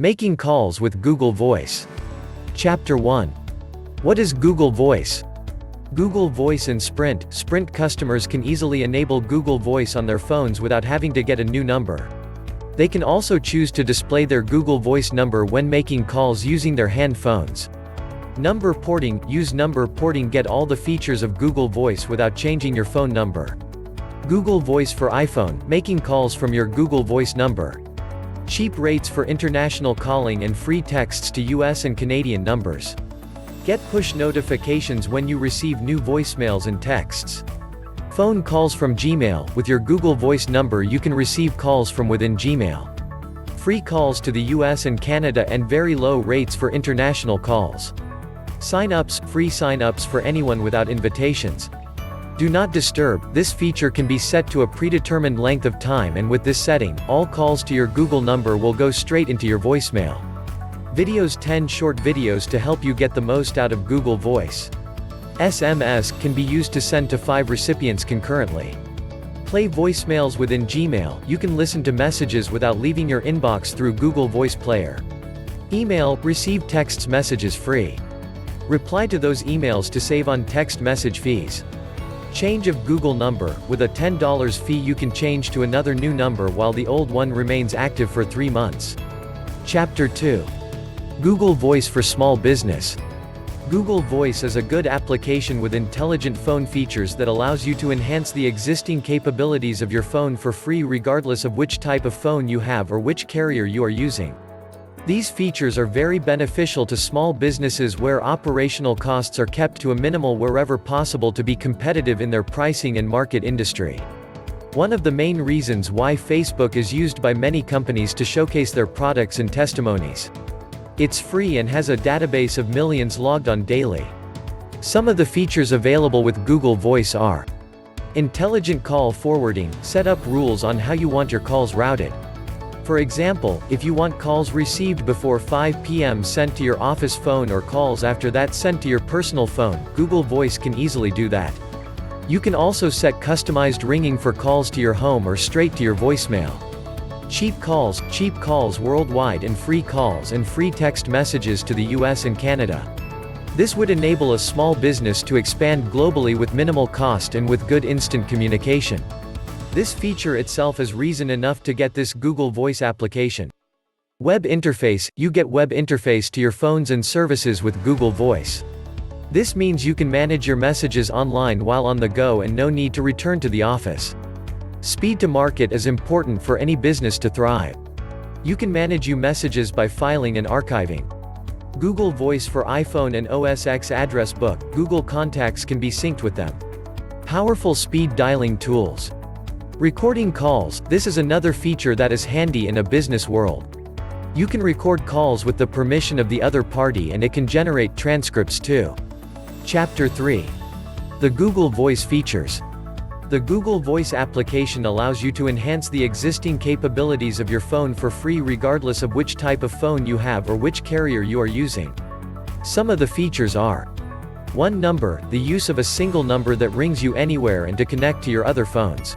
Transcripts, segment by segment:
Making calls with Google Voice. Chapter 1. What is Google Voice? Google Voice and Sprint customers can easily enable Google Voice on their phones without having to get a new number. They can also choose to display their Google Voice number when making calls using their hand phones. Number porting. Use number porting. Get all the features of Google Voice without changing your phone number. Google Voice for iPhone, making calls from your Google Voice number. Cheap rates for international calling and free texts to US and Canadian numbers. Get push notifications when you receive new voicemails and texts. Phone calls from Gmail. With your Google Voice number you can receive calls from within Gmail. Free calls to the US and Canada and very low rates for international calls. Sign-ups. Free sign-ups for anyone without invitations. Do Not Disturb. This feature can be set to a predetermined length of time, and with this setting, all calls to your Google number will go straight into your voicemail. Videos. 10 short videos to help you get the most out of Google Voice. SMS can be used to send to 5 recipients concurrently. Play voicemails within Gmail. You can listen to messages without leaving your inbox through Google Voice Player. Email. Receive text messages free. Reply to those emails to save on text message fees. Change of Google number. With a $10 fee you can change to another new number while the old one remains active for 3 months. Chapter 2. Google Voice for small business. Google Voice is a good application with intelligent phone features that allows you to enhance the existing capabilities of your phone for free regardless of which type of phone you have or which carrier you are using. These features are very beneficial to small businesses where operational costs are kept to a minimal wherever possible to be competitive in their pricing and market industry. One of the main reasons why Facebook is used by many companies to showcase their products and testimonies. It's free and has a database of millions logged on daily. Some of the features available with Google Voice are: intelligent call forwarding. Set up rules on how you want your calls routed. For example, if you want calls received before 5 p.m. sent to your office phone or calls after that sent to your personal phone, Google Voice can easily do that. You can also set customized ringing for calls to your home or straight to your voicemail. Cheap calls worldwide, and free text messages to the US and Canada. This would enable a small business to expand globally with minimal cost and with good instant communication. This feature itself is reason enough to get this Google Voice application. Web interface. You get web interface to your phones and services with Google Voice. This means you can manage your messages online while on the go and no need to return to the office. Speed to market is important for any business to thrive. You can manage your messages by filing and archiving. Google Voice for iPhone and OS X address book. Google Contacts can be synced with them. Powerful speed dialing tools. Recording calls. This is another feature that is handy in a business world. You can record calls with the permission of the other party and it can generate transcripts too. Chapter 3. The Google Voice features. The Google Voice application allows you to enhance the existing capabilities of your phone for free regardless of which type of phone you have or which carrier you are using. Some of the features are: one number, the use of a single number that rings you anywhere and to connect to your other phones.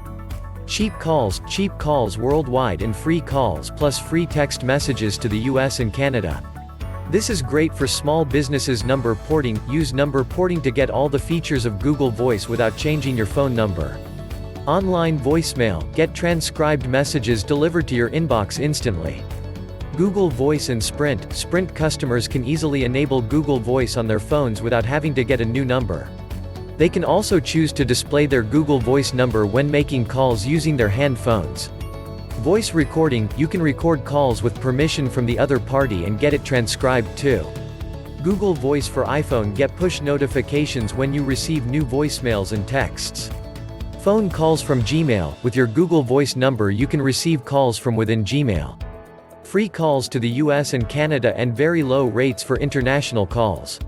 Cheap calls worldwide, and free calls plus free text messages to the US and Canada. This is great for small businesses. Number porting. Use number porting to get all the features of Google Voice without changing your phone number. Online voicemail. Get transcribed messages delivered to your inbox instantly. Google Voice and Sprint customers can easily enable Google Voice on their phones without having to get a new number. They can also choose to display their Google Voice number when making calls using their hand phones. Voice recording. You can record calls with permission from the other party and get it transcribed too. Google Voice for iPhone. Get push notifications when you receive new voicemails and texts. Phone calls from Gmail. With your Google Voice number you can receive calls from within Gmail. Free calls to the US and Canada and very low rates for international calls.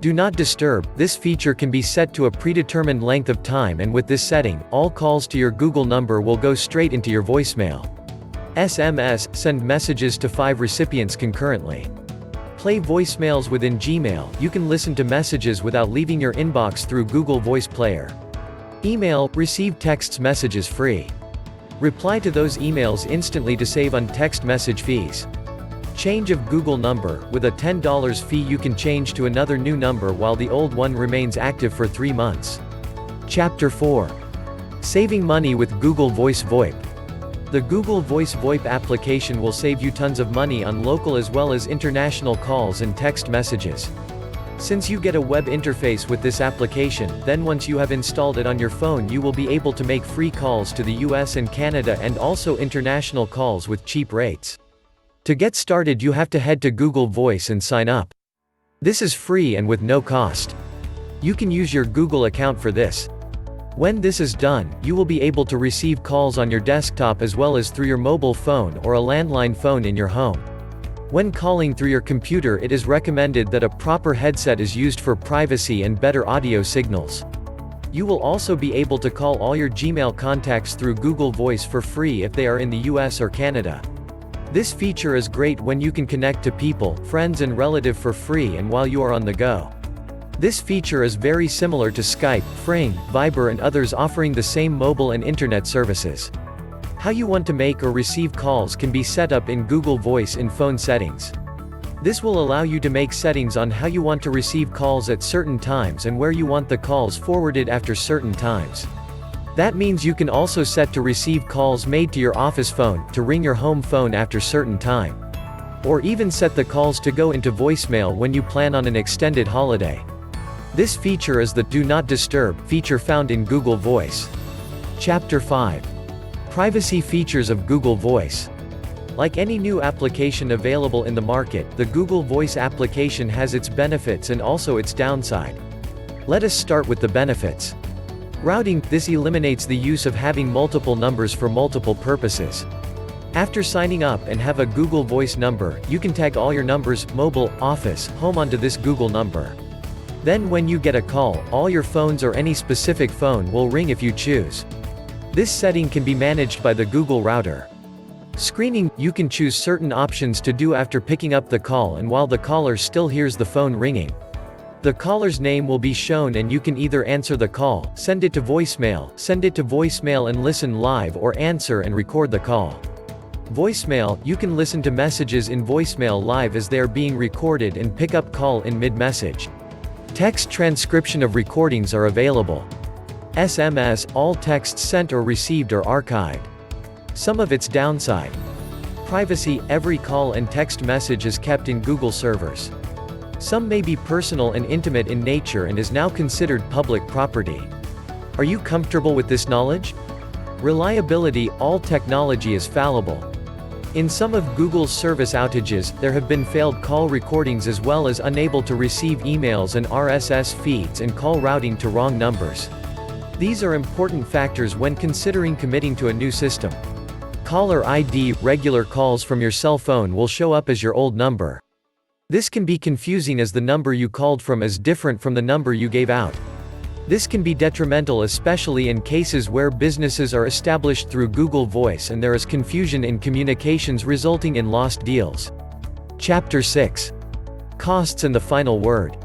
Do Not Disturb. This feature can be set to a predetermined length of time, and with this setting, all calls to your Google number will go straight into your voicemail. SMS. Send messages to 5 recipients concurrently. Play voicemails within Gmail. You can listen to messages without leaving your inbox through Google Voice Player. Email. Receive text messages free. Reply to those emails instantly to save on text message fees. Change of Google number. With a $10 fee you can change to another new number while the old one remains active for 3 months. Chapter 4. Saving money with Google Voice VoIP. The Google Voice VoIP application will save you tons of money on local as well as international calls and text messages. Since you get a web interface with this application, then once you have installed it on your phone you will be able to make free calls to the US and Canada and also international calls with cheap rates. To get started you have to head to Google Voice and sign up. This is free and with no cost. You can use your Google account for this. When this is done, you will be able to receive calls on your desktop as well as through your mobile phone or a landline phone in your home. When calling through your computer it is recommended that a proper headset is used for privacy and better audio signals. You will also be able to call all your Gmail contacts through Google Voice for free if they are in the US or Canada. This feature is great when you can connect to people, friends and relatives for free and while you are on the go. This feature is very similar to Skype, Fring, Viber and others offering the same mobile and internet services. How you want to make or receive calls can be set up in Google Voice in phone settings. This will allow you to make settings on how you want to receive calls at certain times and where you want the calls forwarded after certain times. That means you can also set to receive calls made to your office phone, to ring your home phone after certain time. Or even set the calls to go into voicemail when you plan on an extended holiday. This feature is the Do Not Disturb feature found in Google Voice. Chapter 5. Privacy features of Google Voice. Like any new application available in the market, the Google Voice application has its benefits and also its downside. Let us start with the benefits. Routing. This eliminates the use of having multiple numbers for multiple purposes. After signing up and have a Google Voice number, you can tag all your numbers, mobile, office, home onto this Google number. Then when you get a call, all your phones or any specific phone will ring if you choose. This setting can be managed by the Google router. Screening. You can choose certain options to do after picking up the call and while the caller still hears the phone ringing. The caller's name will be shown and you can either answer the call, send it to voicemail and listen live or answer and record the call. Voicemail. You can listen to messages in voicemail live as they are being recorded and pick up call in mid-message. Text transcription of recordings are available. SMS. All texts sent or received are archived. Some of its downside. Privacy. Every call and text message is kept in Google servers. Some may be personal and intimate in nature and is now considered public property. Are you comfortable with this knowledge? Reliability. All technology is fallible. In some of Google's service outages, there have been failed call recordings as well as unable to receive emails and RSS feeds and call routing to wrong numbers. These are important factors when considering committing to a new system. Caller ID. Regular calls from your cell phone will show up as your old number. This can be confusing as the number you called from is different from the number you gave out. This can be detrimental especially in cases where businesses are established through Google Voice and there is confusion in communications resulting in lost deals. Chapter 6. Costs and the final word.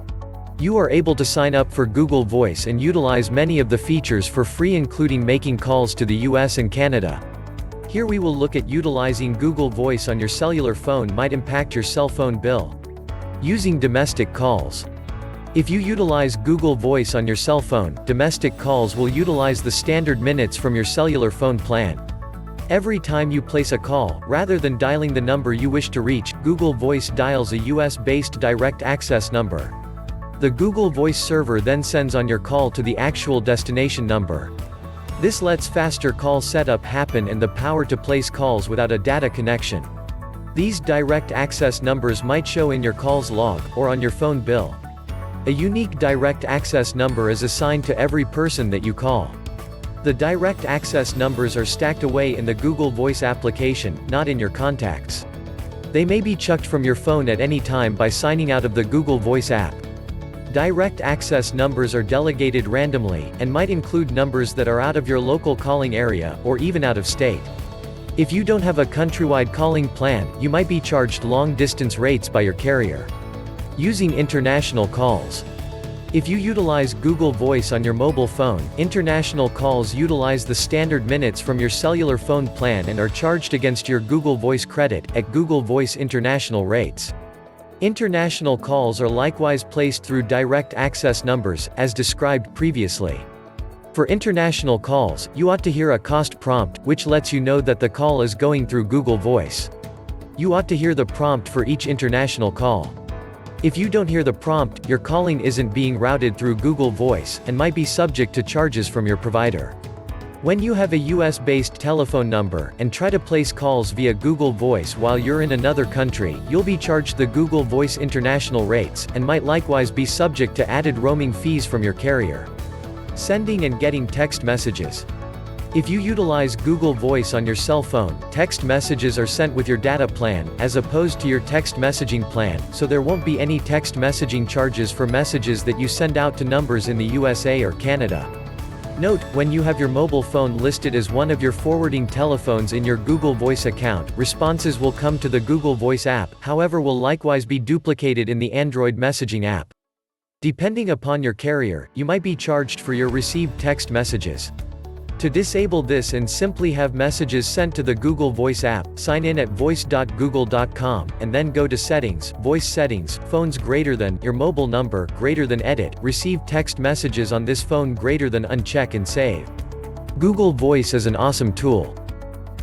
You are able to sign up for Google Voice and utilize many of the features for free including making calls to the US and Canada. Here we will look at utilizing Google Voice on your cellular phone might impact your cell phone bill. Using domestic calls. If you utilize Google Voice on your cell phone, domestic calls will utilize the standard minutes from your cellular phone plan. Every time you place a call, rather than dialing the number you wish to reach, Google Voice dials a US-based direct access number. The Google Voice server then sends on your call to the actual destination number. This lets faster call setup happen and the power to place calls without a data connection. These direct access numbers might show in your calls log, or on your phone bill. A unique direct access number is assigned to every person that you call. The direct access numbers are stacked away in the Google Voice application, not in your contacts. They may be chucked from your phone at any time by signing out of the Google Voice app. Direct access numbers are delegated randomly, and might include numbers that are out of your local calling area, or even out of state. If you don't have a countrywide calling plan, you might be charged long-distance rates by your carrier. Using international calls. If you utilize Google Voice on your mobile phone, international calls utilize the standard minutes from your cellular phone plan and are charged against your Google Voice credit, at Google Voice international rates. International calls are likewise placed through direct access numbers, as described previously. For international calls, you ought to hear a cost prompt, which lets you know that the call is going through Google Voice. You ought to hear the prompt for each international call. If you don't hear the prompt, your calling isn't being routed through Google Voice, and might be subject to charges from your provider. When you have a US-based telephone number, and try to place calls via Google Voice while you're in another country, you'll be charged the Google Voice international rates, and might likewise be subject to added roaming fees from your carrier. Sending and getting text messages. If you utilize Google Voice on your cell phone, text messages are sent with your data plan, as opposed to your text messaging plan, so there won't be any text messaging charges for messages that you send out to numbers in the USA or Canada. Note, when you have your mobile phone listed as one of your forwarding telephones in your Google Voice account, responses will come to the Google Voice app, however will likewise be duplicated in the Android messaging app. Depending upon your carrier, you might be charged for your received text messages. To disable this and simply have messages sent to the Google Voice app, sign in at voice.google.com, and then go to Settings, Voice Settings, Phones greater than, your mobile number, greater than Edit, receive text messages on this phone greater than uncheck and save. Google Voice is an awesome tool.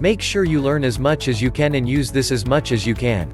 Make sure you learn as much as you can and use this as much as you can.